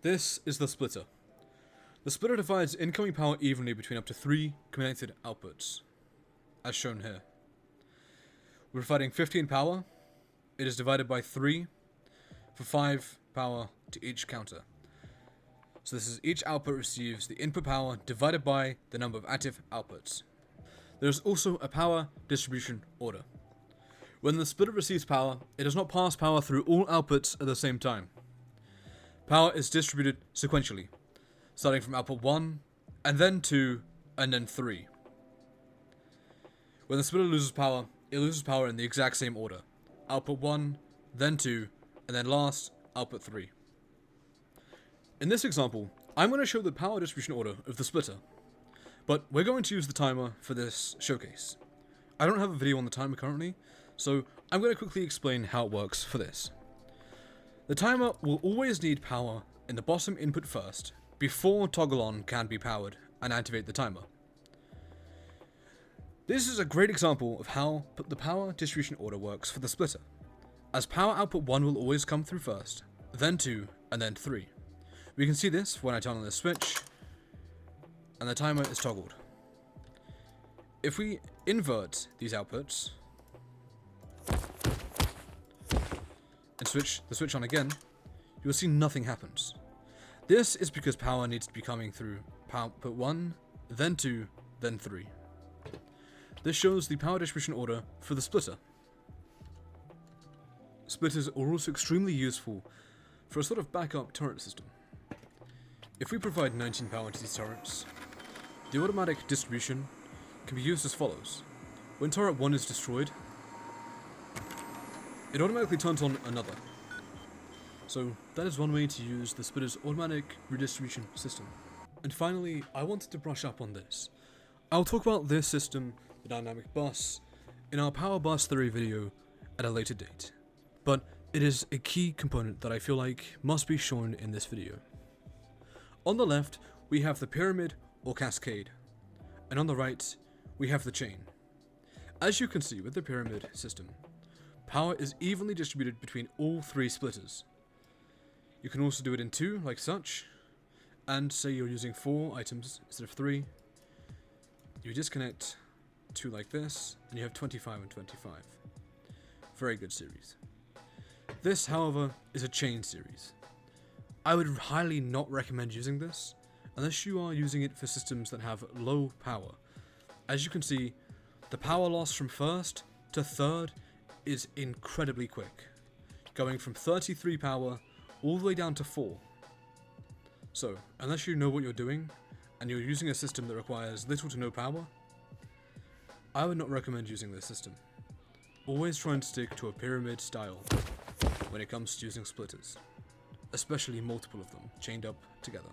This is the splitter. The splitter divides incoming power evenly between up to 3 connected outputs, as shown here. We're providing 15 power. It is divided by 3 for 5 power to each counter. So this is each output receives the input power divided by the number of active outputs. There is also a power distribution order. When the splitter receives power, it does not pass power through all outputs at the same time. Power is distributed sequentially, starting from output 1, and then 2, and then 3. When the splitter loses power, it loses power in the exact same order. Output 1, then 2, and then last, output 3. In this example, I'm going to show the power distribution order of the splitter, but we're going to use the timer for this showcase. I don't have a video on the timer currently, so I'm going to quickly explain how it works for this. The timer will always need power in the bottom input first, before toggle on can be powered and activate the timer. This is a great example of how the power distribution order works for the splitter, as power output 1 will always come through first, then 2, and then 3. We can see this when I turn on this switch, and the timer is toggled. If we invert these outputs, and switch the switch on again, you will see nothing happens. This is because power needs to be coming through output 1, then 2, then 3. This shows the power distribution order for the splitter. Splitters are also extremely useful for a sort of backup turret system. If we provide 19 power to these turrets, the automatic distribution can be used as follows. When turret 1 is destroyed, it automatically turns on another. So that is one way to use the splitter's automatic redistribution system. And finally, I wanted to brush up on this. I'll talk about this system, the dynamic bus, in our power bus theory video at a later date. But it is a key component that I feel like must be shown in this video. On the left, we have the pyramid or cascade, and on the right, we have the chain. As you can see with the pyramid system, power is evenly distributed between all 3 splitters. You can also do it in 2, like such, and say you're using 4 items instead of 3. You disconnect 2 like this, and you have 25 and 25. Very good series. This, however, is a chain series. I would highly not recommend using this, unless you are using it for systems that have low power. As you can see, the power loss from first to third is incredibly quick, going from 33 power all the way down to 4. So, unless you know what you're doing, and you're using a system that requires little to no power, I would not recommend using this system. Always try and stick to a pyramid style when it comes to using splitters, especially multiple of them chained up together.